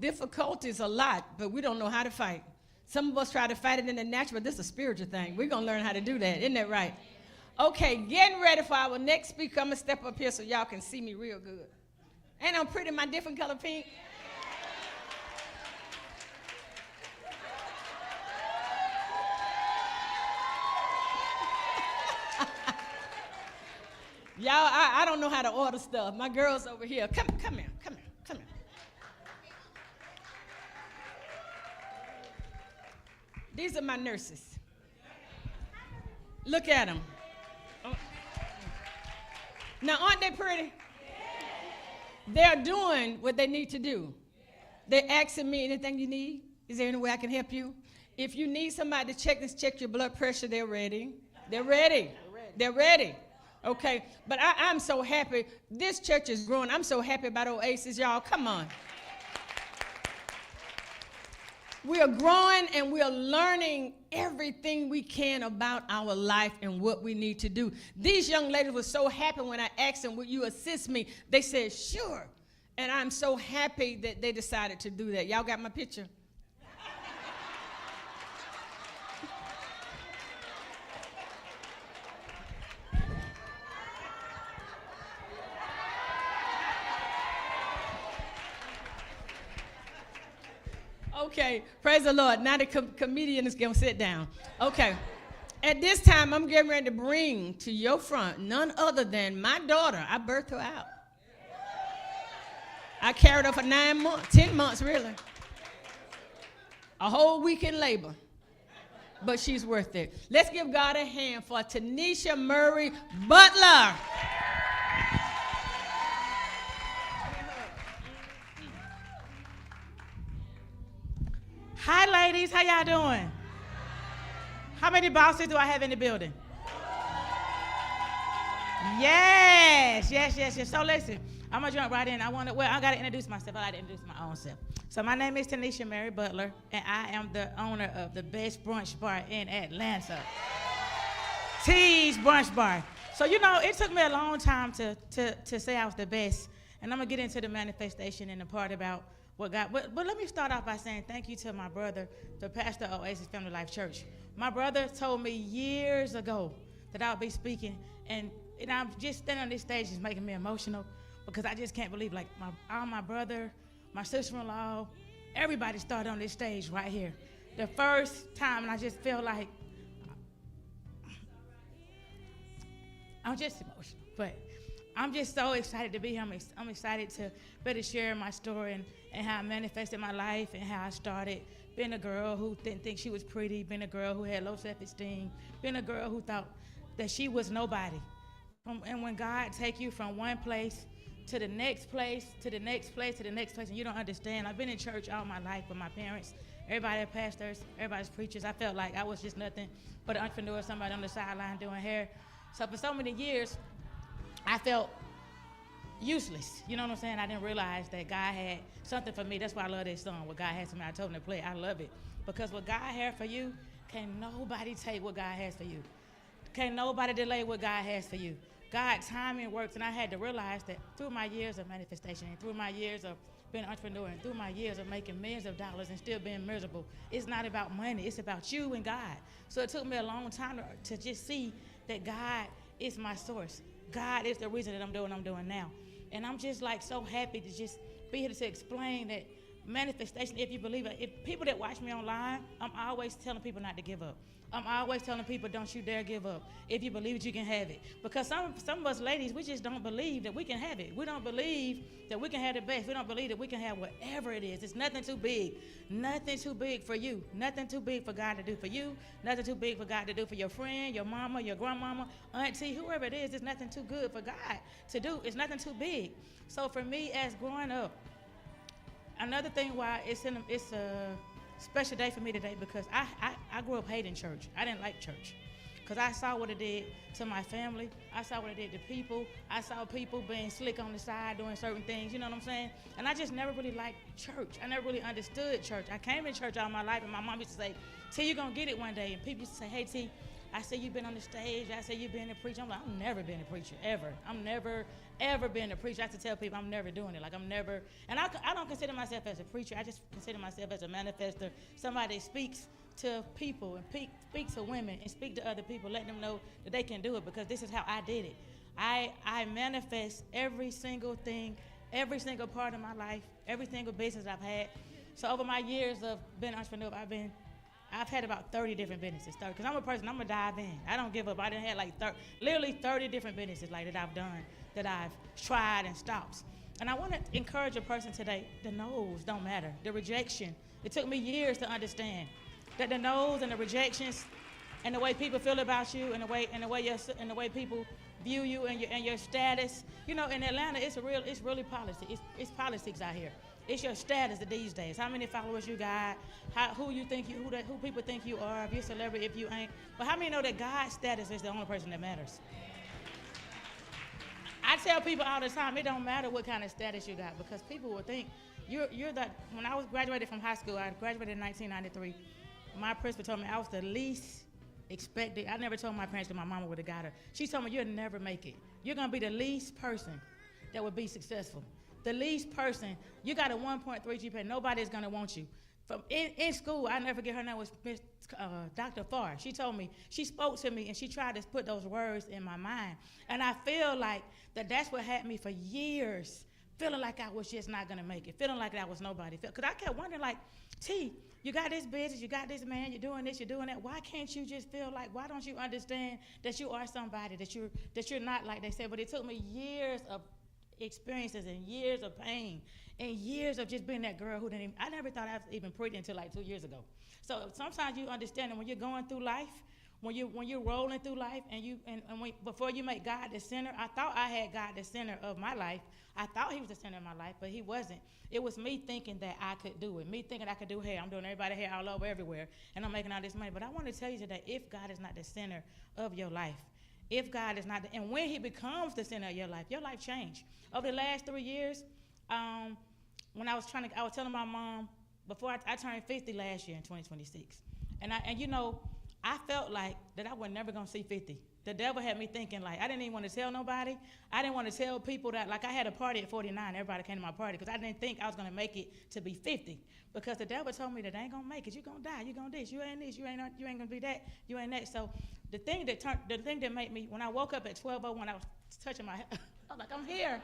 difficulties a lot, but we don't know how to fight. Some of us try to fight it in the natural, but this is a spiritual thing. We're going to learn how to do that. Isn't that right? Okay, getting ready for our next speaker. I'm going to step up here so y'all can see me real good. Ain't I pretty, my different color pink? Y'all, I don't know how to order stuff. My girl's over here. Come here. These are my nurses. Look at them. Oh. Now, aren't they pretty? They're doing what they need to do. They're asking me, anything you need? Is there any way I can help you? If you need somebody to check your blood pressure, they're ready. They're ready. Okay, but I'm so happy. This church is growing. I'm so happy about Oasis, y'all. Come on. We are growing and we are learning everything we can about our life and what we need to do. These young ladies were so happy when I asked them, will you assist me? They said, sure. And I'm so happy that they decided to do that. Y'all got my picture? Okay, praise the Lord. Now the comedian is going to sit down. Okay, at this time, I'm getting ready to bring to your front none other than my daughter. I birthed her out. I carried her for 9 months, 10 months really. A whole week in labor, but she's worth it. Let's give God a hand for Teneshia Murray Butler. Hi, ladies. How y'all doing? How many bosses do I have in the building? Yes. So listen, I'm going to jump right in. I got to introduce myself. I like to introduce my own self. So my name is Teneshia Mary Butler, and I am the owner of the best brunch bar in Atlanta, T's Brunch Bar. So, it took me a long time to say I was the best, and I'm going to get into the manifestation and the part about what God, but let me start off by saying thank you to my brother, the pastor of Oasis Family Life Church. My brother told me years ago that I would be speaking, and I'm just standing on this stage is making me emotional because I just can't believe, like, my brother, my sister-in-law, everybody started on this stage right here. The first time, and I just feel like I'm just emotional, but I'm just so excited to be here. I'm excited to better share my story and how I manifested my life and how I started being a girl who didn't think she was pretty, being a girl who had low self-esteem, being a girl who thought that she was nobody. And when God take you from one place to the next place, to the next place, to the next place, and you don't understand. I've been in church all my life with my parents. Everybody are pastors, everybody's preachers. I felt like I was just nothing but an entrepreneur, somebody on the sideline doing hair. So for so many years, I felt useless. You know what I'm saying? I didn't realize that God had something for me. That's why I love this song, What God Has for Me. I told him to play it. I love it. Because what God had for you, can't nobody take what God has for you. Can't nobody delay what God has for you. God's timing works, and I had to realize that through my years of manifestation and through my years of being an entrepreneur and through my years of making millions of dollars and still being miserable, it's not about money. It's about you and God. So it took me a long time to just see that God is my source. God is the reason that I'm doing what I'm doing now. And I'm just like so happy to just be here to explain that manifestation, if you believe it. If people that watch me online, I'm always telling people not to give up. I'm always telling people, don't you dare give up. If you believe it, you can have it. Because some of us ladies, we just don't believe that we can have it. We don't believe that we can have the best. We don't believe that we can have whatever it is. It's nothing too big. Nothing too big for you. Nothing too big for God to do for you. Nothing too big for God to do for your friend, your mama, your grandmama, auntie, whoever it is. It's nothing too good for God to do. It's nothing too big. So for me, as growing up, another thing why it's a special day for me today, because I grew up hating church. I didn't like church because I saw what it did to my family. I saw what it did to people. I saw people being slick on the side doing certain things, you know what I'm saying? And I just never really liked church. I never really understood church. I came to church all my life, and my mom used to say, T, you're going to get it one day. And people used to say, hey, T, I see you've been on the stage. I see you've been a preacher. I'm like, I've never been a preacher, ever. I'm never, ever been a preacher. I have to tell people I'm never doing it. Like, I'm never, and I don't consider myself as a preacher. I just consider myself as a manifester, somebody that speaks to people and speak to women and speak to other people, let them know that they can do it, because this is how I did it. I manifest every single thing, every single part of my life, every single business I've had. So over my years of being an entrepreneur, I've had about 30 different businesses. Because I'm a person, I'm going to dive in. I don't give up. I done had like literally 30 different businesses like that I've done, that I've tried and stopped. And I want to encourage a person today, the no's don't matter. The rejection, it took me years to understand that the no's and the rejections and the way people feel about you and the way people view you and your status. You know, in Atlanta, it's really politics. It's politics out here. It's your status these days. How many followers you got? Who people think you are? If you're a celebrity, if you ain't. But how many know that God's status is the only person that matters? I tell people all the time, it don't matter what kind of status you got, because people will think you're that. When I was graduated from high school, I graduated in 1993. My principal told me I was the least expected. I never told my parents that my mama would have got her. She told me, you'll never make it. You're gonna be the least person that would be successful. The least person. You got a 1.3 GPA. Nobody's gonna want you. From in school, I never forget, her name was Miss Dr. Farr. She told me, she spoke to me, and she tried to put those words in my mind. And I feel like that's what had me for years, feeling like I was just not gonna make it, feeling like I was nobody. Because I kept wondering, like, T, you got this business, you got this man, you're doing this, you're doing that. Why can't you just feel like, why don't you understand that you are somebody, that you're not like they said? But it took me years of experiences and years of pain and years of just being that girl who didn't even, I never thought I was even pretty until like 2 years ago. So sometimes you understand that when you're going through life, when you're rolling through life, before you make God the center, I thought I had God the center of my life. I thought he was the center of my life, but he wasn't. It was me thinking that I could do it. Me thinking I could do hair. I'm doing everybody's hair all over everywhere, and I'm making all this money. But I want to tell you today, if God is not the center of your life, if God is not, and when he becomes the center of your life changed. Over the last 3 years, when I was telling my mom, before I turned 50 last year in 2026, and you know, I felt like that I was never gonna see 50. The devil had me thinking, like, I didn't even want to tell nobody. I didn't want to tell people that, like, I had a party at 49. Everybody came to my party because I didn't think I was gonna make it to be 50. Because the devil told me that I ain't gonna make it. You're gonna die. You're gonna this. You ain't this. You ain't gonna be that. You ain't that. So the thing that made me, when I woke up at 12:01, I was touching my head. I was like, I'm here.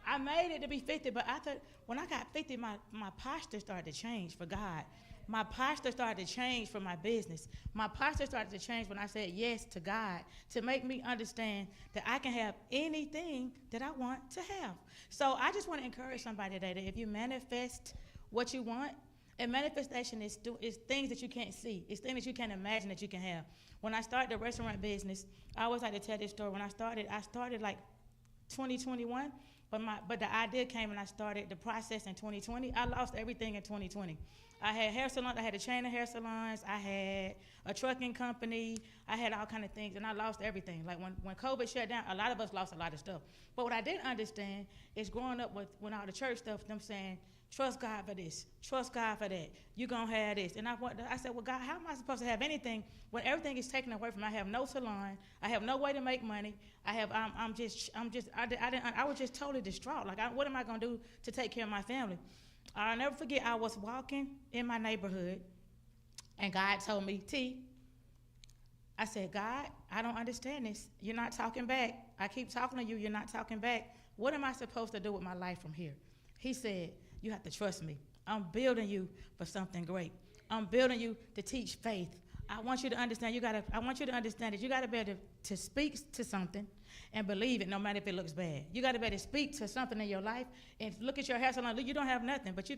I made it to be 50, but I thought when I got 50, my posture started to change for God. My posture started to change for my business. My posture started to change when I said yes to God, to make me understand that I can have anything that I want to have. So I just want to encourage somebody today that if you manifest what you want, and manifestation is things that you can't see. It's things that you can't imagine that you can have. When I started the restaurant business, I always like to tell this story. When I started like 2021, but the idea came and I started the process in 2020. I lost everything in 2020. I had hair salons. I had a chain of hair salons. I had a trucking company. I had all kind of things, and I lost everything. Like when COVID shut down, a lot of us lost a lot of stuff. But what I didn't understand is growing up with all the church stuff, them saying, trust God for this, trust God for that. You're going to have this. And I said, well, God, how am I supposed to have anything when everything is taken away from me? I have no salon. I have no way to make money. I was just totally distraught. Like, what am I going to do to take care of my family? I'll never forget, I was walking in my neighborhood, and God told me, T, I said, God, I don't understand this. You're not talking back. I keep talking to you. You're not talking back. What am I supposed to do with my life from here? He said, you have to trust me. I'm building you for something great. I'm building you to teach faith. I want you to understand, I want you to understand that you gotta be able to speak to something and believe it no matter if it looks bad. You gotta be able to speak to something in your life and look at your hair salon. You don't have nothing, but you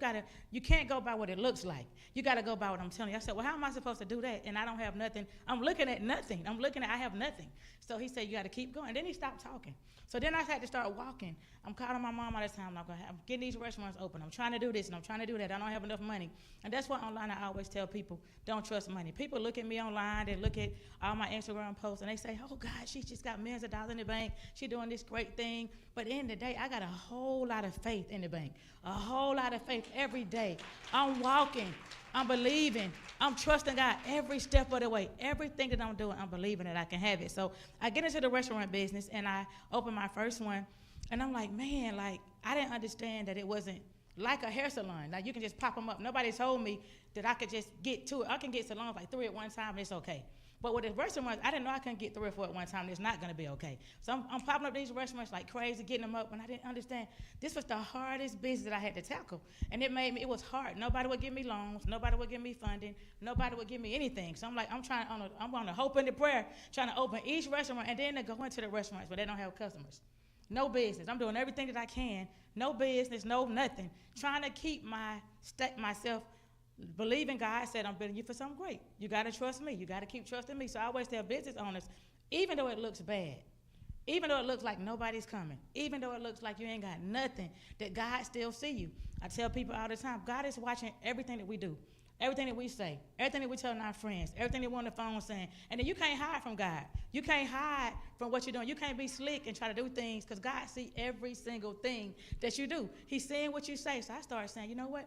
can't go by what it looks like. You gotta go by what I'm telling you. I said, well, how am I supposed to do that? And I don't have nothing. I'm looking at nothing. I have nothing. So he said, you gotta keep going. Then he stopped talking. So then I had to start walking. I'm calling my mom all the time. I'm getting these restaurants open. I'm trying to do this and I'm trying to do that. I don't have enough money. And that's why online I always tell people, don't trust money. People look at me online, they look at all my Instagram posts and they say, oh God, she just got millions of dollars in the bank. She doing this great thing. But at the end of the day, I got a whole lot of faith in the bank. A whole lot of faith every day. I'm walking. I'm believing. I'm trusting God every step of the way. Everything that I'm doing, I'm believing that I can have it. So I get into the restaurant business, and I open my first one, and I'm like, man, like, I didn't understand that it wasn't like a hair salon. Like, you can just pop them up. Nobody told me that I could just get to it. I can get salons like 3 at one time, and it's okay. But with the restaurants, I didn't know I couldn't get 3 or 4 at one time, and it's not going to be okay. So I'm popping up these restaurants like crazy, getting them up, and I didn't understand. This was the hardest business that I had to tackle, and it was hard. Nobody would give me loans. Nobody would give me funding. Nobody would give me anything. So I'm like, I'm on a hope and a prayer, trying to open each restaurant, and then to go into the restaurants, but they don't have customers. No business. I'm doing everything that I can. No business, no nothing. Trying to keep myself believing God said, I'm building you for something great. You got to trust me. You got to keep trusting me. So I always tell business owners, even though it looks bad, even though it looks like nobody's coming, even though it looks like you ain't got nothing, that God still see you. I tell people all the time, God is watching everything that we do, everything that we say, everything that we tell our friends, everything that we're on the phone saying. And then you can't hide from God. You can't hide from what you're doing. You can't be slick and try to do things, because God see every single thing that you do. He's seeing what you say. So I started saying, you know what?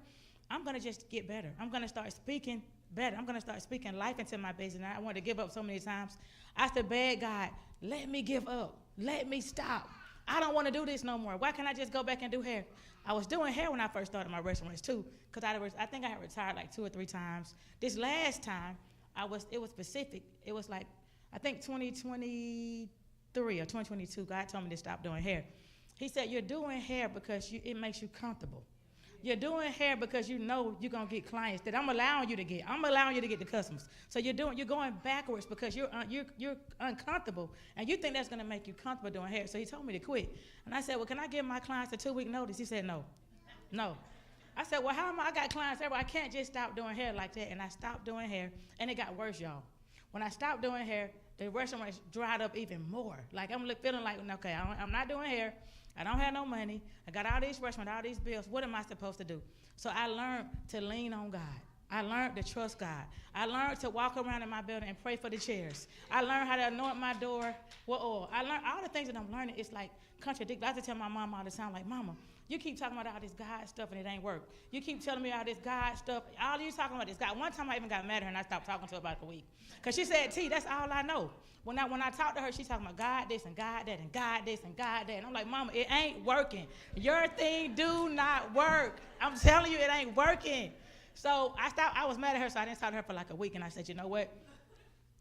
I'm going to just get better. I'm going to start speaking better. I'm going to start speaking life into my business. And I wanted to give up so many times. I said, beg God, let me give up. Let me stop. I don't want to do this no more. Why can't I just go back and do hair? I was doing hair when I first started my restaurants too, because I think I had retired like 2 or 3 times. This last time, it was specific. It was like, I think 2023 or 2022, God told me to stop doing hair. He said, you're doing hair because it makes you comfortable. You're doing hair because you know you're going to get clients that I'm allowing you to get. I'm allowing you to get the customers. So you're going backwards because you're uncomfortable, and you think that's going to make you comfortable doing hair. So he told me to quit. And I said, well, can I give my clients a 2-week notice? He said, no. I said, well, I got clients everywhere. I can't just stop doing hair like that. And I stopped doing hair, and it got worse, y'all. When I stopped doing hair, the restaurants dried up even more. Like, I'm feeling like, okay, I'm not doing hair. I don't have no money. I got all these restaurants, all these bills. What am I supposed to do? So I learned to lean on God. I learned to trust God. I learned to walk around in my building and pray for the chairs. I learned how to anoint my door with oil. I learned all the things that I'm learning. It's like contradictory. I have to tell my mom all the time, like, Mama, you keep talking about all this God stuff and it ain't work. You keep telling me all this God stuff. All you talking about this God. One time I even got mad at her and I stopped talking to her about a week. Because she said, T, that's all I know. When I talk to her, she's talking about God this and God that and God this and God that. And I'm like, Mama, it ain't working. Your thing do not work. I'm telling you, it ain't working. So I was mad at her, so I didn't talk to her for like a week. And I said, you know what?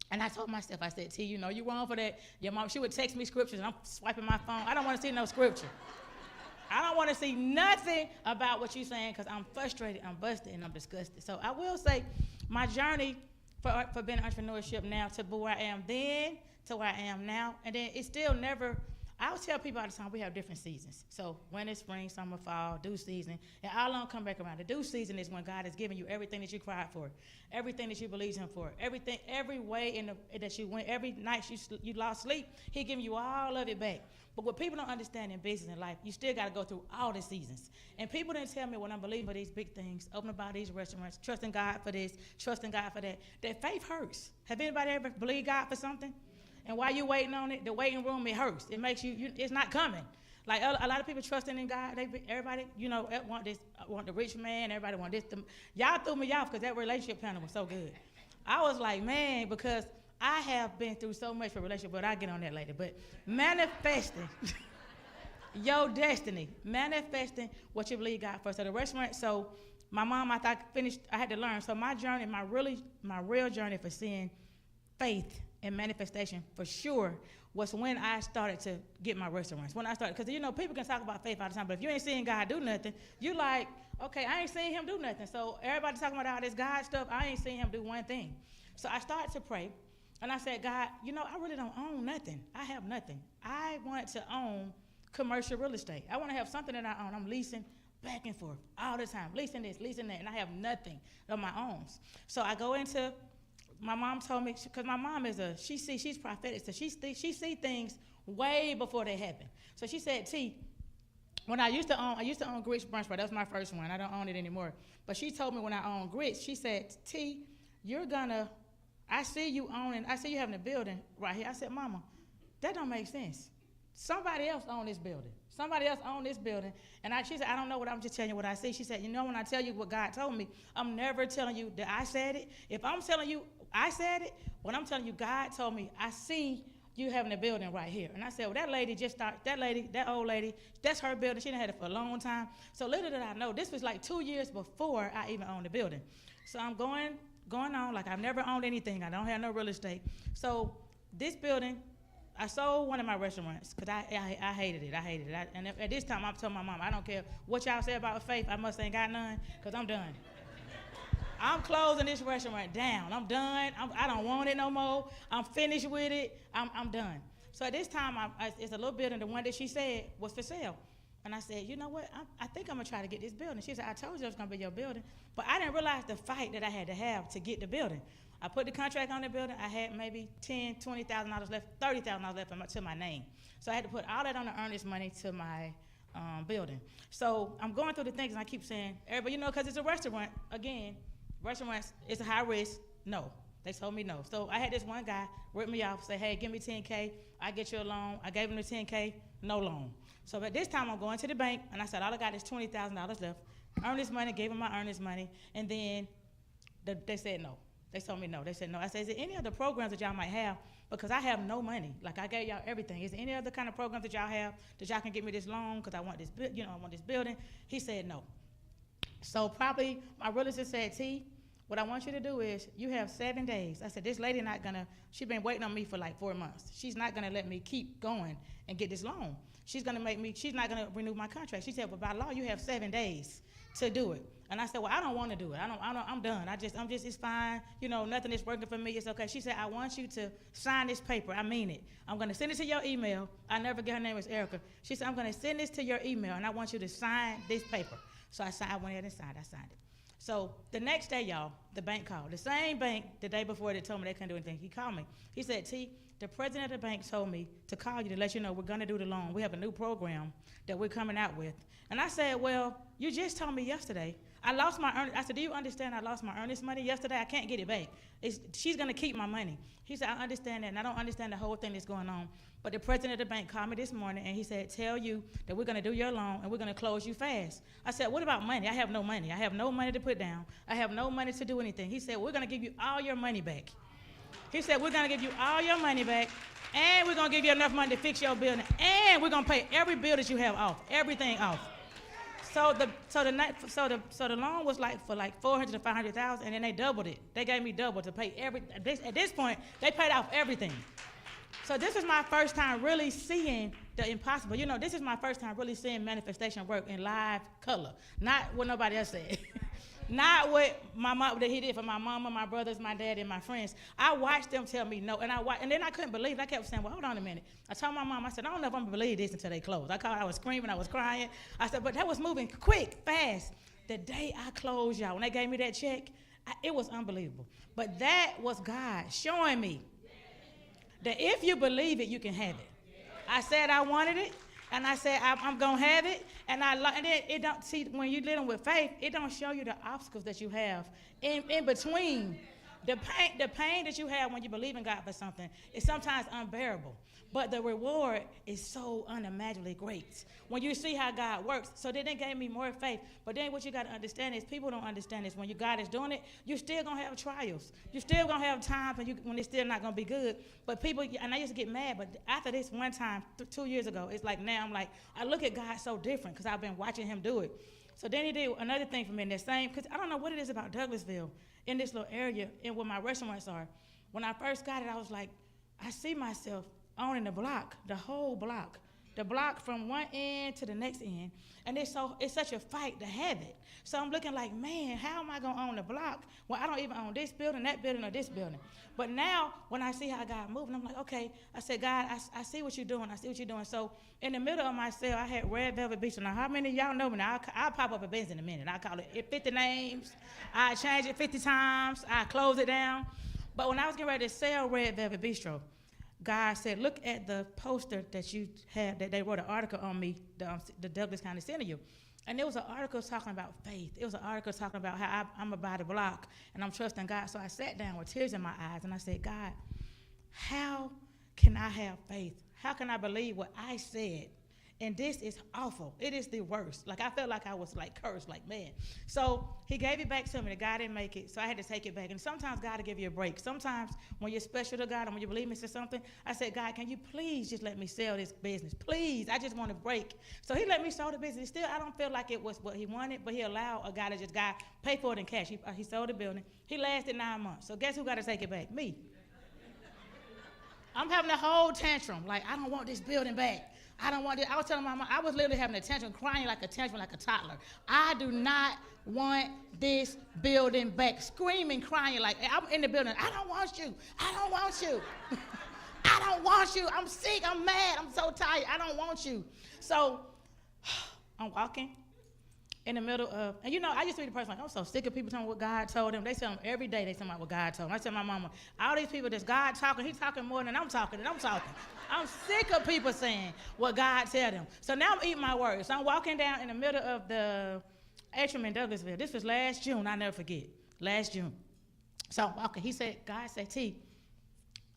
And I told myself, I said, T, you know, you wrong for that. Your mom, she would text me scriptures, and I'm swiping my phone. I don't want to see no scripture. I don't want to see nothing about what you're saying, because I'm frustrated, I'm busted, and I'm disgusted. So I will say my journey for being entrepreneurship now to where I am then to where I am now, and then it's still never, I always tell people all the time we have different seasons. So winter, spring, summer, fall, due season, and all along come back around. The due season is when God has given you everything that you cried for, everything that you believed in for, everything, every way that you went, every night you lost sleep, He giving you all of it back. But what people don't understand in business and life, you still got to go through all the seasons. And people didn't tell me when I'm believing for these big things, opening about these restaurants, trusting God for this, trusting God for that faith hurts. Have anybody ever believed God for something? And while you're waiting on it, the waiting room, it hurts. It makes you it's not coming. Like a lot of people trusting in God, everybody, you know, want the rich man, everybody want this. Y'all threw me off because that relationship panel was so good. I was like, man, because I have been through so much for relationship, but I'll get on that later. But manifesting your destiny, manifesting what you believe God for. So the restaurant, so my mom, I thought finished, I had to learn. So my journey, my real journey for seeing faith and manifestation for sure was when I started to get my restaurants. When I started, because you know, people can talk about faith all the time, but if you ain't seeing God do nothing, you like, okay, I ain't seeing Him do nothing. So everybody talking about all this God stuff, I ain't seeing Him do one thing. So I started to pray. And I said, God, you know, I really don't own nothing. I have nothing. I want to own commercial real estate. I want to have something that I own. I'm leasing back and forth all the time, leasing this, leasing that, and I have nothing of my own. So I go into, my mom told me, because my mom is she's prophetic, so she see things way before they happen. So she said, T, when I used to own Grits Brunch Bar. That was my first one. I don't own it anymore. But she told me when I owned Grits, she said, T, I see you having a building right here. I said, Mama, that don't make sense. somebody else owned this building. Somebody else owned this building. And she said, I don't know what I'm just telling you what I see. She said, you know, when I tell you what God told me, I'm never telling you that I said it. If I'm telling you I said it, when I'm telling you God told me, I see you having a building right here. And I said, well, that old lady, that's her building. She done had it for a long time. So little did I know, this was like 2 years before I even owned the building. So I'm going on like I've never owned anything. I don't have no real estate. So this building, I sold one of my restaurants because I hated it. And at this time, I'm telling my mom, I don't care what y'all say about faith. I must ain't got none because I'm done. I'm closing this restaurant down. I'm done. I don't want it no more. I'm finished with it. I'm done. So at this time, it's a little building. The one that she said was for sale. And I said, you know what? I think I'm going to try to get this building. She said, I told you it was going to be your building. But I didn't realize the fight that I had to have to get the building. I put the contract on the building. I had maybe $10,000, $20,000 left, $30,000 left to my name. So I had to put all that on the earnest money to my building. So I'm going through the things, and I keep saying, everybody, you know, because it's a restaurant, again, restaurants, it's a high risk. No, they told me no. So I had this one guy rip me off, say, hey, give me $10K, I get you a loan. I gave him the $10K, no loan. So at this time, I'm going to the bank, and I said, all I got is $20,000 left. Earnest money, gave him my earnest money, and then they said no. They told me no. They said no. I said, is there any other programs that y'all might have? Because I have no money. Like, I gave y'all everything. Is there any other kind of programs that y'all have that y'all can get me this loan because I want this, I want this building? He said no. So probably my realtor said, T, what I want you to do is you have 7 days. I said, this lady not gonna, she's been waiting on me for like 4 months. She's not gonna let me keep going and get this loan. She's not gonna renew my contract. She said, but by law, you have 7 days to do it. And I said, well, I don't want to do it. I'm done. It's fine. You know, nothing is working for me. It's okay. She said, I want you to sign this paper. I mean it. I'm going to send it to your email. I never get her name was Erica. She said, I'm going to send this to your email, and I want you to sign this paper. So I went ahead and signed. I signed it. So the next day, y'all, the bank called. The same bank the day before that told me they couldn't do anything. He called me. He said, T, the president of the bank told me to call you to let you know we're going to do the loan. We have a new program that we're coming out with. And I said, well, you just told me yesterday. I lost my earnest. I said, do you understand I lost my earnest money yesterday? I can't get it back. She's going to keep my money. He said, I understand that, and I don't understand the whole thing that's going on. But the president of the bank called me this morning, and he said, tell you that we're going to do your loan, and we're going to close you fast. I said, what about money? I have no money. I have no money to put down. I have no money to do anything. He said, we're going to give you all your money back. He said, we're going to give you all your money back, and we're going to give you enough money to fix your building, and we're going to pay every bill that you have off, everything off. So the loan was like for like $400,000 to $500,000, and then they doubled it. They gave me double to pay at this point, they paid off everything. So this is my first time really seeing the impossible. You know, this is my first time really seeing manifestation work in live color, not what nobody else said. Not what my mom that he did for my mama, my brothers, my dad, and my friends. I watched them tell me no, and then I couldn't believe it. I kept saying, well, hold on a minute. I told my mom, I said, I don't know if I'm gonna believe this until they close. I was screaming, I was crying. I said, but that was moving quick, fast. The day I closed, y'all, when they gave me that check, it was unbelievable. But that was God showing me that if you believe it, you can have it. I said I wanted it. And I said, I'm going to have it. And then it don't, see, when you're dealing with faith, it don't show you the obstacles that you have in between. The pain that you have when you believe in God for something is sometimes unbearable. But the reward is so unimaginably great when you see how God works. So then it gave me more faith. But then what you got to understand is people don't understand this. When God is doing it, you're still going to have trials. You're still going to have times when it's still not going to be good. But people, and I used to get mad, but after this one time, 2 years ago, it's like now I'm like, I look at God so different because I've been watching him do it. So then he did another thing for me in that same, because I don't know what it is about Douglasville in this little area and where my restaurants are. When I first got it, I was like, I see myself owning the block, the whole block, the block from one end to the next end. And it's such a fight to have it. So I'm looking like, man, how am I going to own the block? Well, I don't even own this building, that building, or this building. But now, when I see how God moving, I'm like, okay. I said, God, I see what you're doing. I see what you're doing. So in the middle of my sale, I had Red Velvet Bistro. Now, how many of y'all know me? Now, I'll pop up a business in a minute. I call it 50 names. I change it 50 times. I close it down. But when I was getting ready to sell Red Velvet Bistro, God said, look at the poster that you have, that they wrote an article on me, the Douglas County Senator. And there was an article talking about faith. It was an article talking about how I'm about the block and I'm trusting God. So I sat down with tears in my eyes and I said, God, how can I have faith? how can I believe what I said? And this is awful. It is the worst. Like, I felt like I was, like, cursed, like, man. So he gave it back to me. The guy didn't make it, so I had to take it back. And sometimes God will give you a break. Sometimes when you're special to God and when you believe me for something, I said, God, can you please just let me sell this business? Please, I just want a break. So he let me sell the business. Still, I don't feel like it was what he wanted, but he allowed a guy to just pay for it in cash. He sold the building. He lasted 9 months. So guess who got to take it back? Me. I'm having a whole tantrum. Like, I don't want this building back. I don't want it. I was telling my mom, I was literally having a tantrum, crying like a tantrum, like a toddler. I do not want this building back. Screaming, crying like, I'm in the building. I don't want you. I don't want you. I don't want you. I'm sick. I'm mad. I'm so tired. I don't want you. So I'm walking in the middle of, and you know, I used to be the person like, I'm so sick of people telling me what God told them. They tell them every day, they tell me what God told them. I tell my mama, all these people that's God talking, he's talking more than I'm talking, and I'm talking. I'm sick of people saying what God tell them. So now I'm eating my words. So I'm walking down in the middle of the atrium in Douglasville. This was last June, I'll never forget, last June. So I'm walking, he said, God said, T,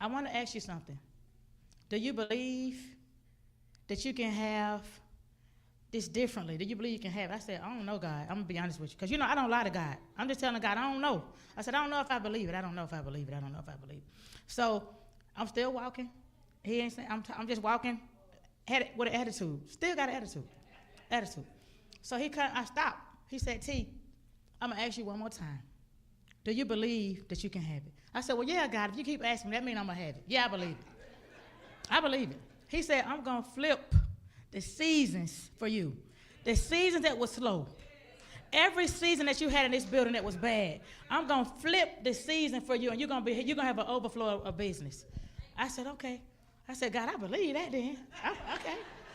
I want to ask you something. Do you believe that you can have this differently? Do you believe you can have it? I said, I don't know, God. I'm going to be honest with you. Because, you know, I don't lie to God. I'm just telling God, I don't know. I said, I don't know if I believe it. I don't know if I believe it. I don't know if I believe it. So I'm still walking. He ain't saying, I'm just walking with an attitude. Still got an attitude. So I stopped. He said, T, I'm going to ask you one more time. Do you believe that you can have it? I said, well, yeah, God. If you keep asking me, that means I'm going to have it. Yeah, I believe it. I believe it. He said, I'm going to flip the seasons for you. The seasons that were slow. Every season that you had in this building that was bad, I'm going to flip the season for you, and you're going to have an overflow of business. I said, okay. I said, God, I believe that then. Okay.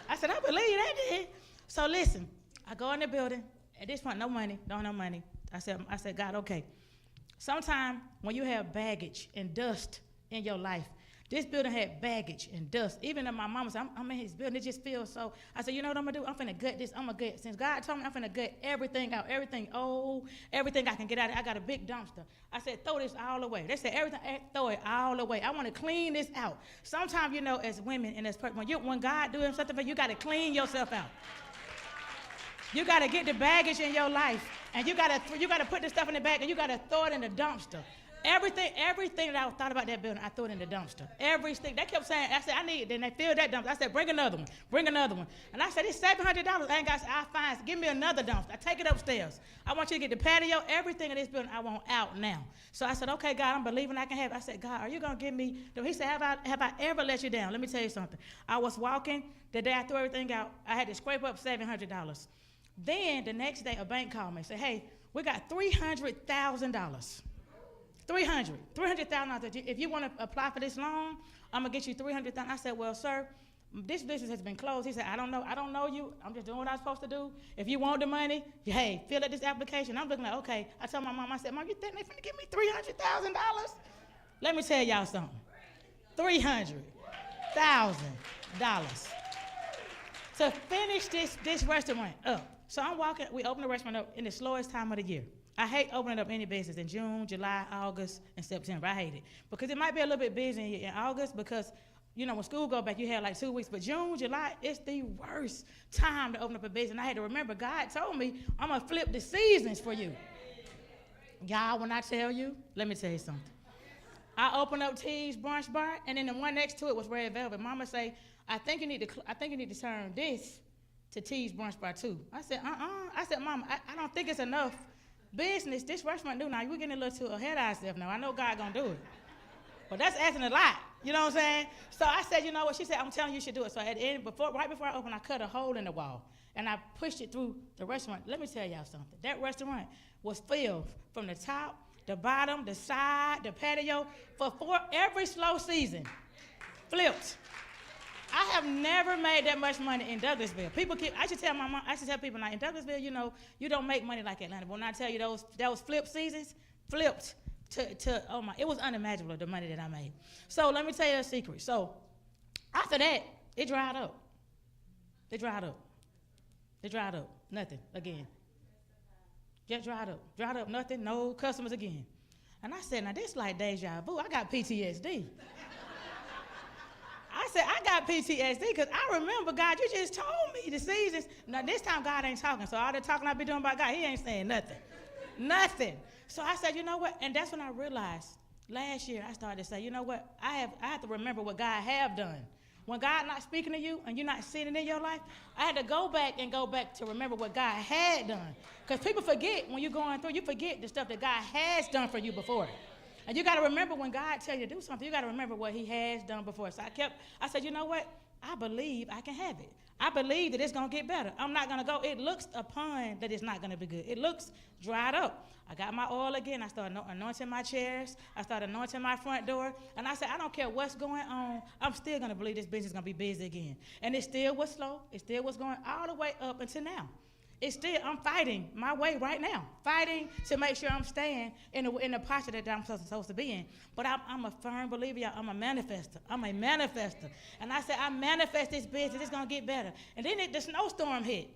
I said, I believe that then. So listen, I go in the building. At this point, no money, don't have no money. I said, God, okay. Sometime when you have baggage and dust in your life, this building had baggage and dust. Even in my mama said, I'm in his building, it just feels so. I said, you know what I'm going to do? I'm finna gut this. I'm going to gut. Since God told me I'm finna gut everything out, everything old, everything I can get out of it. I got a big dumpster. I said, throw this all away. They said, everything, throw it all away. I want to clean this out. Sometimes, you know, as women and as when God doing something for you, you got to clean yourself out. You got to get the baggage in your life, and you got to put the stuff in the bag, and you got to throw it in the dumpster. Everything that I thought about that building, I threw it in the dumpster. Everything. They kept saying, I said, I need it. Then they filled that dumpster. I said, bring another one. And I said, it's $700. I ain't got, I find, give me another dumpster. I take it upstairs. I want you to get the patio, everything in this building I want out now. So I said, okay, God, I'm believing I can have it. I said, God, are you going to give me, he said, have I ever let you down? Let me tell you something. I was walking, the day I threw everything out, I had to scrape up $700. Then the next day, a bank called me and said, hey, we got $300,000. $300,000. If you want to apply for this loan, I'm gonna get you $300,000. I said, well, sir, this business has been closed. He said, I don't know you. I'm just doing what I'm supposed to do. If you want the money, hey, fill out this application. I'm looking like, okay. I told my mom, I said, Mom, you think they finna give me $300,000? Let me tell y'all something. $300,000 to finish this restaurant up. So I'm walking. We open the restaurant up in the slowest time of the year. I hate opening up any business in June, July, August, and September. I hate it. Because it might be a little bit busy in August because, you know, when school go back, you have like 2 weeks. But June, July, it's the worst time to open up a business. And I had to remember, God told me, I'm going to flip the seasons for you. Y'all, when I tell you, let me tell you something. I opened up T's Brunch Bar, and then the one next to it was Red Velvet. Mama say, I think you need to turn this to T's Brunch Bar too. I said, I said, Mama, I don't think it's enough business. This restaurant do now. We're getting a little too ahead of ourselves now. I know God gonna do it, but that's asking a lot. You know what I'm saying? So I said, you know what? She said, I'm telling you, you should do it. So at the end, right before I opened, I cut a hole in the wall and I pushed it through the restaurant. Let me tell y'all something. That restaurant was filled from the top, the bottom, the side, the patio for every slow season. Flipped. I have never made that much money in Douglasville. I should tell people now, in Douglasville, you know, you don't make money like Atlanta. But when I tell you those flip seasons, flipped to oh my, it was unimaginable the money that I made. So let me tell you a secret. So after that, it dried up. Nothing again. Just dried up, nothing, no customers again. And I said, now this like deja vu. I got PTSD. I said, I got PTSD because I remember, God, you just told me the seasons. Now, this time God ain't talking. So all the talking I be doing about God, he ain't saying nothing. Nothing. So I said, you know what? And that's when I realized last year I started to say, you know what? I have to remember what God have done. When God not speaking to you and you're not seeing it in your life, I had to go back to remember what God had done. Because people forget when you're going through, you forget the stuff that God has done for you before. And you got to remember when God tells you to do something, you got to remember what he has done before. So I said, you know what? I believe I can have it. I believe that it's going to get better. I'm not going to go. It looks upon that it's not going to be good. It looks dried up. I got my oil again. I started anointing my chairs. I started anointing my front door. And I said, I don't care what's going on. I'm still going to believe this business is going to be busy again. And it still was slow. It still was going all the way up until now. I'm fighting my way right now, fighting to make sure I'm staying in the posture that I'm supposed to be in. But I'm a firm believer, y'all. I'm a manifester. And I said, I manifest this business. It's going to get better. And then the snowstorm hit.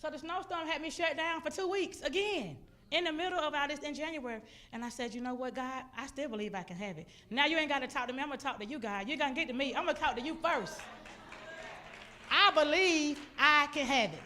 So the snowstorm had me shut down for 2 weeks again in the middle of all this in January. And I said, you know what, God? I still believe I can have it. Now you ain't got to talk to me. I'm going to talk to you, God. You're going to get to me. I'm going to talk to you first. I believe I can have it.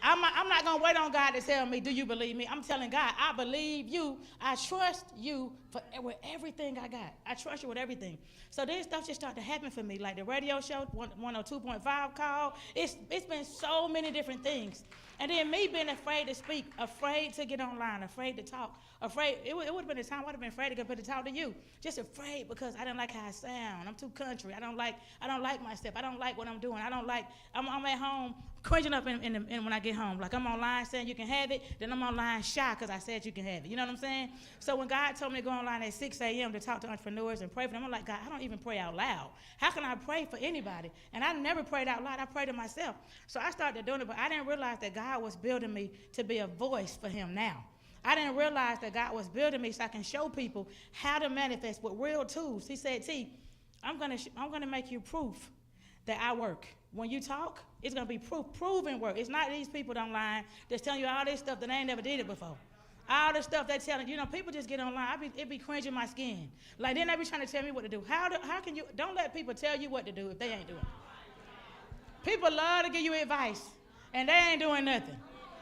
I'm not going to wait on God to tell me, do you believe me? I'm telling God, I believe you. I trust you with everything I got. I trust you with everything. So then stuff just started to happen for me, like the radio show, 102.5 call. It's been so many different things. And then me being afraid to speak, afraid to get online, afraid to talk, afraid. It would have been a time I would have been afraid to go to talk to you. Just afraid because I didn't like how I sound. I'm too country. I don't like myself. I don't like what I'm doing. I'm at home cringing up in when I get home. Like I'm online saying you can have it, then I'm online shy because I said you can have it. You know what I'm saying? So when God told me to go online at 6 a.m. to talk to entrepreneurs and pray for them, I'm like, God, I don't even pray out loud. How can I pray for anybody? And I never prayed out loud. I prayed to myself. So I started doing it, but I didn't realize that God was building me to be a voice for him now. I didn't realize that God was building me so I can show people how to manifest with real tools. He said, T, I'm gonna make you proof that I work. When you talk, it's gonna be proven work. It's not these people online that's telling you all this stuff that they ain't never did it before. All the stuff they're telling, people just get online. It be cringing my skin. Like then they be trying to tell me what to do. How can you, don't let people tell you what to do if they ain't doing it. People love to give you advice and they ain't doing nothing.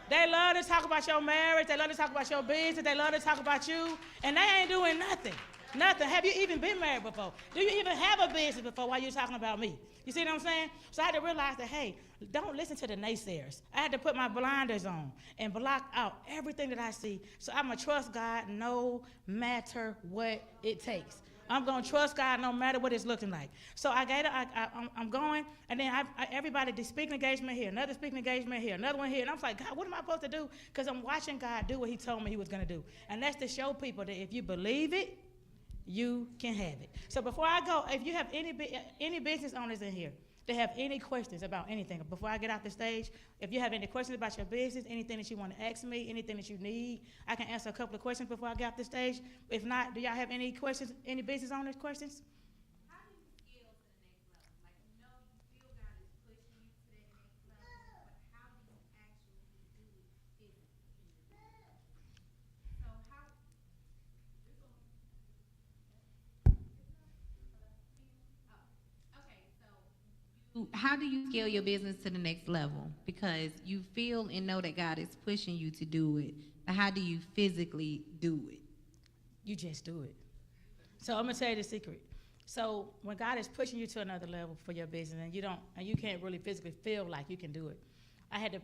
They love to talk about your marriage. They love to talk about your business. They love to talk about you and they ain't doing nothing. Nothing. Have you even been married before? Do you even have a business before while you're talking about me? You see what I'm saying? So I had to realize that, hey, don't listen to the naysayers. I had to put my blinders on and block out everything that I see. So I'm going to trust God no matter what it takes. I'm going to trust God no matter what it's looking like. So I'm going, and then everybody did speaking engagement here, another speaking engagement here, another one here. And I was like, God, what am I supposed to do? Because I'm watching God do what he told me he was going to do. And that's to show people that if you believe it, you can have it. So before I go, if you have any business owners in here that have any questions about anything, before I get off the stage, if you have any questions about your business, anything that you want to ask me, anything that you need, I can answer a couple of questions before I get off the stage. If not, do y'all have any questions, any business owners questions? How do you scale to the next level? Like, you feel God is pushing you to that next level, but how do you actually do it physically? So how how do you scale your business to the next level? Because you feel and know that God is pushing you to do it. But how do you physically do it? You just do it. So I'm gonna tell you the secret. So when God is pushing you to another level for your business and you can't really physically feel like you can do it,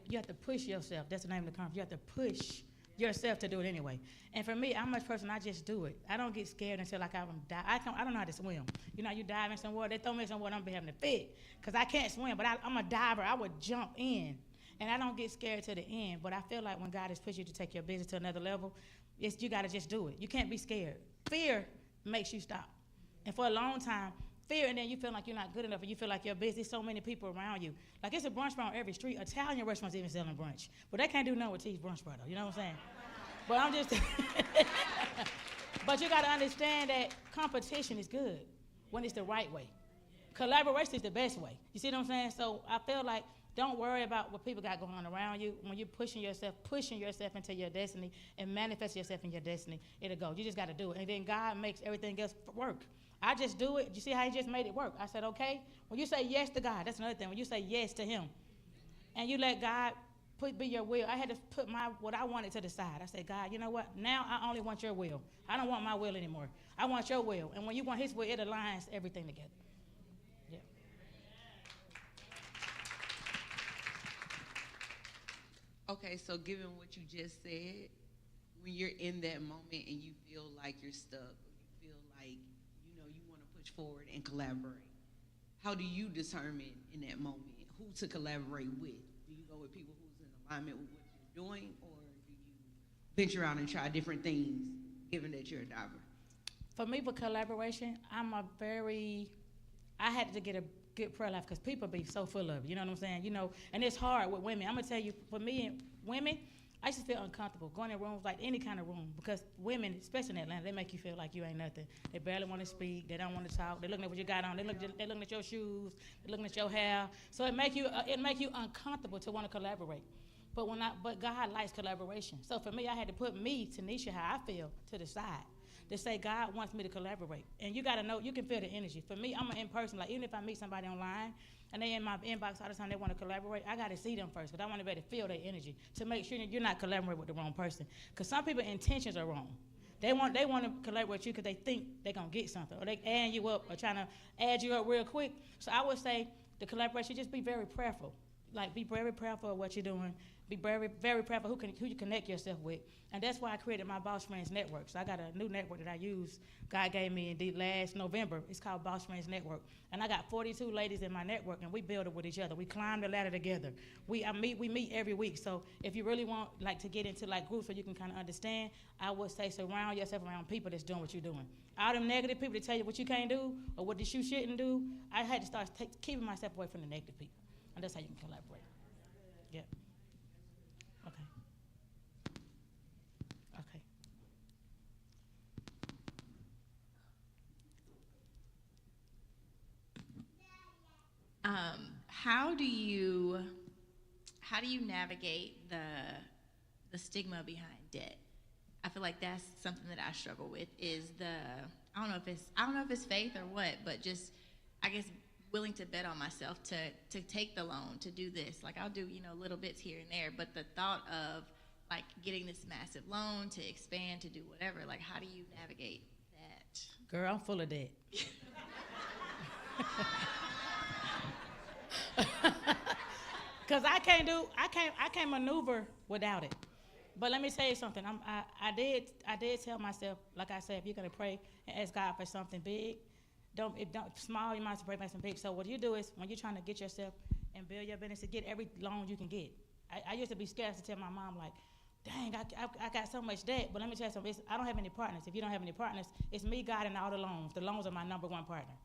you have to push yourself. That's the name of the conference. You have to push yourself to do it anyway. And for me, I'm a person, I just do it. I don't get scared until like I'm die. I don't know how to swim. You dive in some water, they throw me in some water, I'm be having a fit because I can't swim, but I'm a diver. I would jump in and I don't get scared to the end. But I feel like when God has pushed you to take your business to another level, you got to just do it. You can't be scared. Fear makes you stop. And for a long time, fear, and then you feel like you're not good enough, and you feel like you're busy. So many people around you. Like it's a brunch bar on every street. Italian restaurants even selling brunch, but they can't do nothing with T's brunch bar though. You know what I'm saying? But I'm just. But you got to understand that competition is good when it's the right way. Collaboration is the best way. You see what I'm saying? So I feel like Don't worry about what people got going on around you. When you're pushing yourself into your destiny and manifest yourself in your destiny, it'll go. You just got to do it. And then God makes everything else work. I just do it. You see how he just made it work? I said, okay. When you say yes to God, that's another thing. When you say yes to him and you let God be your will, I had to put what I wanted to the side. I said, God, you know what? Now I only want your will. I don't want my will anymore. I want your will. And when you want his will, it aligns everything together. Yeah. Okay, so given what you just said, when you're in that moment and you feel like you're stuck, or you feel like, you want to push forward and collaborate, how do you determine in that moment who to collaborate with? Do you go with people who's in alignment with what you're doing, or do you venture out and try different things, given that you're a diver? For me, for collaboration, I had to get a good prayer life because people be so full of it, you know what I'm saying? And it's hard with women. I'm going to tell you, for me and women, I just feel uncomfortable going in rooms, like any kind of room, because women, especially in Atlanta, they make you feel like you ain't nothing. They barely want to speak. They don't want to talk. They're looking at what you got on. They're looking at your shoes. They're looking at your hair. So it make you uncomfortable to want to collaborate. But God likes collaboration. So for me, I had to put me, Teneshia, how I feel, to the side. To say God wants me to collaborate. And you got to know, you can feel the energy. For me, I'm an in-person. Like, even if I meet somebody online and they in my inbox all the time, they want to collaborate, I got to see them first because I want to be able to feel their energy to make sure that you're not collaborating with the wrong person. Because some people's intentions are wrong. They want to collaborate with you because they think they're going to get something, or they add you up or trying to add you up real quick. So I would say the collaboration, just be very prayerful. Like, be very prayerful of what you're doing. Be very, very prayerful who you connect yourself with. And that's why I created my Boss Friends Network. So I got a new network that I use. God gave me in last November. It's called Boss Friends Network. And I got 42 ladies in my network, and we build it with each other. We climb the ladder together. We meet every week. So if you really want to get into groups where you can kind of understand, I would say surround yourself around people that's doing what you're doing. All them negative people that tell you what you can't do or what you shouldn't do, I had to start keeping myself away from the negative people. And that's how you can collaborate. Yeah. Okay. Okay. How do you navigate the stigma behind debt? I feel like that's something that I struggle with. I don't know if it's faith or what, but just, I guess, willing to bet on myself to take the loan, to do this. Like, I'll do little bits here and there, but the thought of getting this massive loan to expand, to do whatever, how do you navigate that? Girl, I'm full of debt. Cause I can't maneuver without it. But let me tell you something. I did tell myself, like I said, if you're gonna pray and ask God for something big, don't small, you might as well pray for something big. So what you do is, when you're trying to get yourself and build your business, to get every loan you can get. I used to be scared to tell my mom, dang, I got so much debt. But let me tell you something. I don't have any partners. If you don't have any partners, it's me, God, and all the loans. The loans are my number one partner.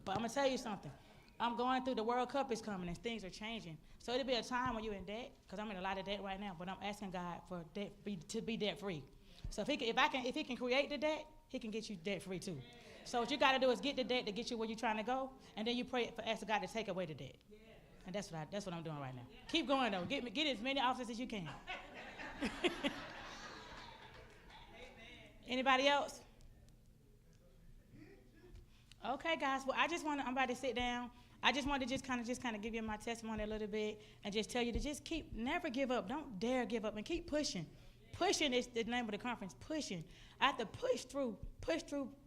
But I'm gonna tell you something. I'm going through, the World Cup is coming and things are changing. So it'll be a time when you're in debt, because I'm in a lot of debt right now, but I'm asking God for to be debt free. So if he can create the debt, he can get you debt free too. So what you gotta do is get the debt to get you where you're trying to go, and then you ask God to take away the debt. And that's what I'm doing right now. Keep going though. Get as many offices as you can. Anybody else? Okay, guys. Well, I'm about to sit down. I just wanted to just kind of give you my testimony a little bit and just tell you to just never give up. Don't dare give up, and keep pushing. Pushing is the name of the conference. Pushing. I have to push through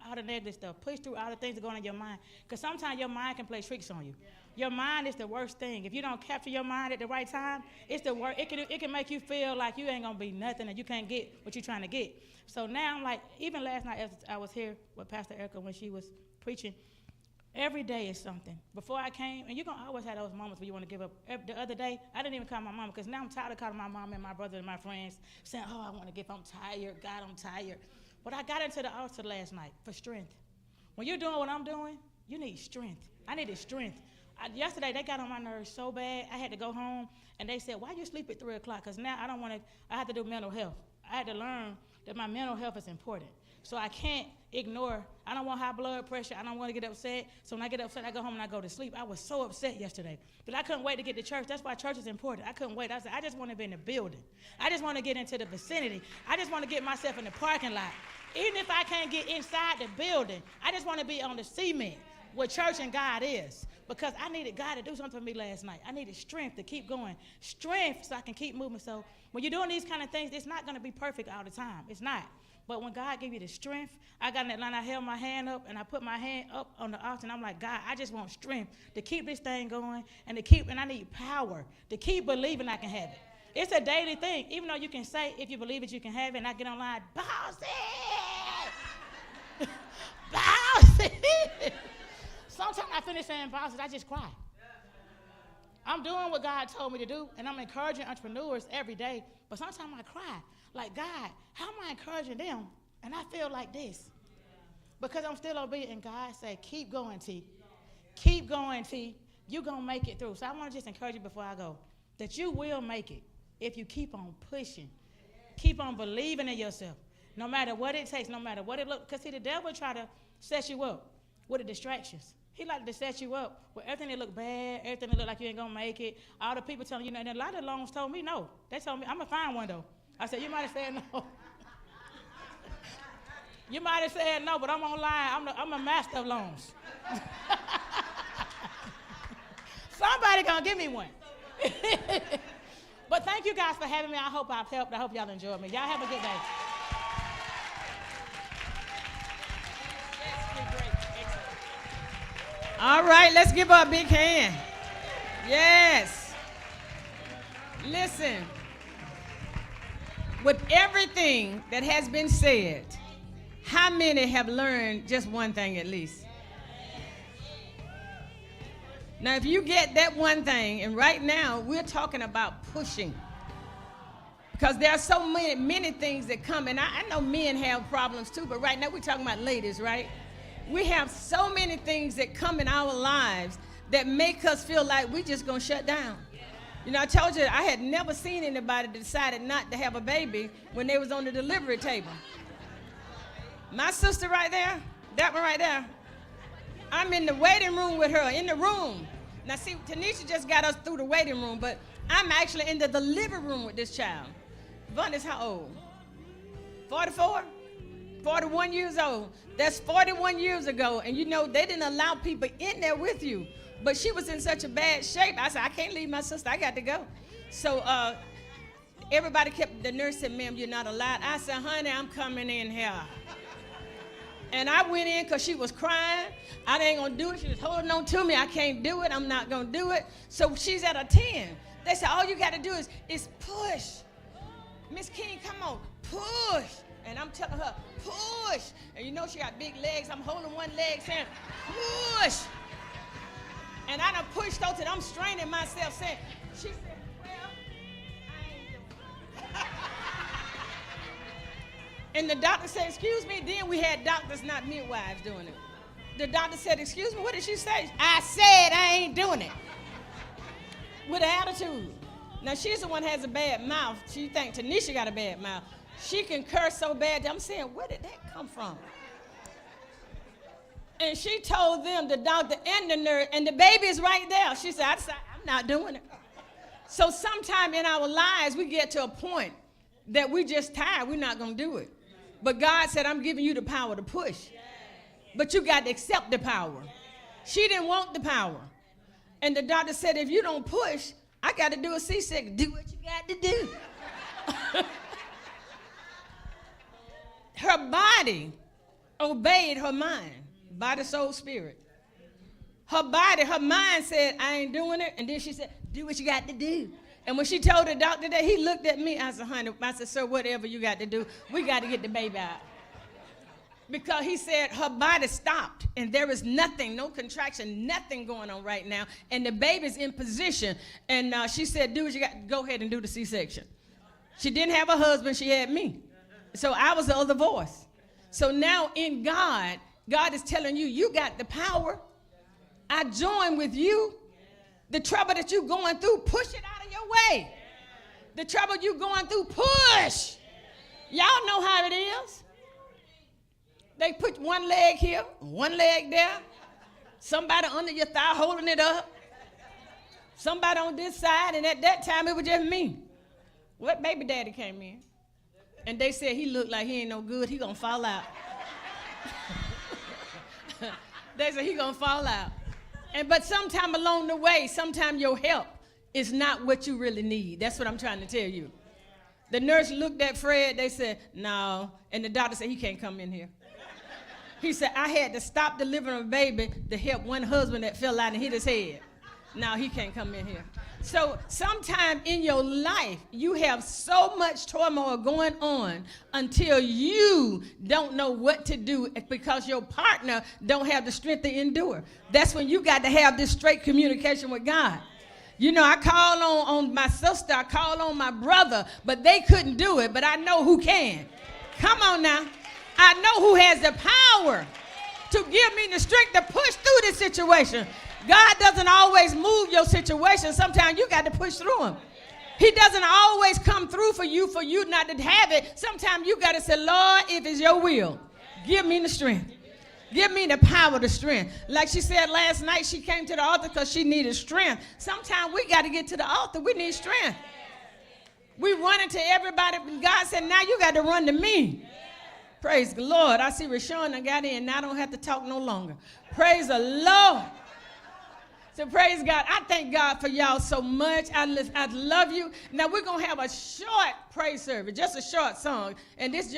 all the negative stuff. Push through all the things that go on in your mind. Because sometimes your mind can play tricks on you. Your mind is the worst thing. If you don't capture your mind at the right time, it's the worst. It can make you feel like you ain't gonna be nothing and you can't get what you're trying to get. So now I'm like, even last night as I was here with Pastor Erica when she was preaching, every day is something. Before I came, and you're going to always have those moments where you want to give up. The other day, I didn't even call my mom because now I'm tired of calling my mom and my brother and my friends saying, oh, I want to give up. I'm tired. God, I'm tired. But I got into the altar last night for strength. When you're doing what I'm doing, you need strength. I needed strength. Yesterday, they got on my nerves so bad, I had to go home, and they said, why you sleep at 3 o'clock? Because now I have to do mental health. I had to learn that my mental health is important. So I can't ignore. I don't want high blood pressure. I don't want to get upset. So when I get upset, I go home and I go to sleep. I was so upset yesterday. But I couldn't wait to get to church. That's why church is important. I couldn't wait. I said, I just want to be in the building. I just want to get into the vicinity. I just want to get myself in the parking lot. Even if I can't get inside the building, I just want to be on the cement where church and God is. Because I needed God to do something for me last night. I needed strength to keep going. Strength so I can keep moving. So when you're doing these kind of things, it's not going to be perfect all the time. It's not. But when God gave you the strength, I got in that line, I held my hand up, and I put my hand up on the altar, and I'm like, God, I just want strength to keep this thing going, and I need power to keep believing I can have it. It's a daily thing. Even though you can say, if you believe it, you can have it, and I get online, boss it! Boss it! Sometimes I finish saying boss it, I just cry. I'm doing what God told me to do, and I'm encouraging entrepreneurs every day, but sometimes I cry. Like, God, how am I encouraging them? And I feel like this. Because I'm still obedient, and God said, keep going, T. Keep going, T. You're going to make it through. So I want to just encourage you before I go, that you will make it if you keep on pushing. Keep on believing in yourself. No matter what it takes, no matter what it looks. Because, see, the devil try to set you up with the distractions. He like to set you up with everything that look bad, everything that look like you ain't going to make it. All the people telling you, and a lot of loans told me no. They told me, I'm going to find one, though. I said, you might have said no. You might have said no, but I'm online. I'm a master of loans. Somebody gonna give me one. But thank you guys for having me. I hope I've helped. I hope y'all enjoyed me. Y'all have a good day. All right, let's give her a big hand. Yes. Listen. With everything that has been said, how many have learned just one thing at least? Now, if you get that one thing, and right now we're talking about pushing, because there are so many things that come, and I know men have problems too, but right now we're talking about ladies, right? We have so many things that come in our lives that make us feel like we're just going to shut down. You know, I told you I had never seen anybody that decided not to have a baby when they was on the delivery table. My sister right there, that one right there, I'm in the waiting room with her, in the room. Now, see, Teneshia just got us through the waiting room, but I'm actually in the delivery room with this child. Von is how old? 44? 41 years old. That's 41 years ago, and you know, they didn't allow people in there with you. But she was in such a bad shape. I said, I can't leave my sister. I got to go. So everybody the nurse said, ma'am, you're not allowed. I said, honey, I'm coming in here. And I went in because she was crying. I ain't going to do it. She was holding on to me. I can't do it. I'm not going to do it. So she's at a 10. They said, all you got to do is push. Miss King, come on, push. And I'm telling her, push. And you know she got big legs. I'm holding one leg saying, push. And I done pushed her till I'm straining myself saying, she said, well, I ain't doing it. And the doctor said, excuse me. Then we had doctors, not midwives, doing it. The doctor said, excuse me, what did she say? I said I ain't doing it. With an attitude. Now, she's the one that has a bad mouth. She think Teneshia got a bad mouth. She can curse so bad. I'm saying, where did that come from? And she told them, the doctor and the nurse, and the baby is right there. She said, I'm not doing it. So sometime in our lives, we get to a point that we just tired. We're not going to do it. But God said, I'm giving you the power to push. But you got to accept the power. She didn't want the power. And the doctor said, if you don't push, I got to do a C-section. Do what you got to do. Her body obeyed her mind. Body, soul, spirit. Her body, her mind said, I ain't doing it. And then she said, do what you got to do. And when she told the doctor that, he looked at me. I said, honey, sir, whatever you got to do, we got to get the baby out. Because he said her body stopped. And there is nothing, no contraction, nothing going on right now. And the baby's in position. And she said, do what you got to go ahead and do the C-section. She didn't have a husband. She had me. So I was the other voice. So now in God, God is telling you, you got the power. I join with you. The trouble that you're going through, push it out of your way. The trouble you're going through, push. Y'all know how it is. They put one leg here, one leg there. Somebody under your thigh holding it up. Somebody on this side, and at that time it was just me. What baby daddy came in, and they said he looked like he ain't no good. He gonna fall out. They said he gonna fall out. But sometime along the way, sometime your help is not what you really need. That's what I'm trying to tell you. The nurse looked at Fred. They said no, and the doctor said he can't come in here. He said, I had to stop delivering a baby to help one husband that fell out and hit his head. Now he can't come in here. So sometime in your life, you have so much turmoil going on until you don't know what to do because your partner don't have the strength to endure. That's when you got to have this straight communication with God. You know, I call on my sister, I call on my brother, but they couldn't do it, but I know who can. Come on now. I know who has the power to give me the strength to push through this situation. God doesn't always move your situation. Sometimes you got to push through him. He doesn't always come through for you not to have it. Sometimes you got to say, Lord, if it's your will, give me the strength. Give me the power, the strength. Like she said last night, she came to the altar because she needed strength. Sometimes we got to get to the altar. We need strength. We run into everybody. God said, now you got to run to me. Praise the Lord. I see Rashawn I got in. Now I don't have to talk no longer. Praise the Lord. So praise God. I thank God for y'all so much. I love you. Now we're going to have a short praise service, just a short song. And this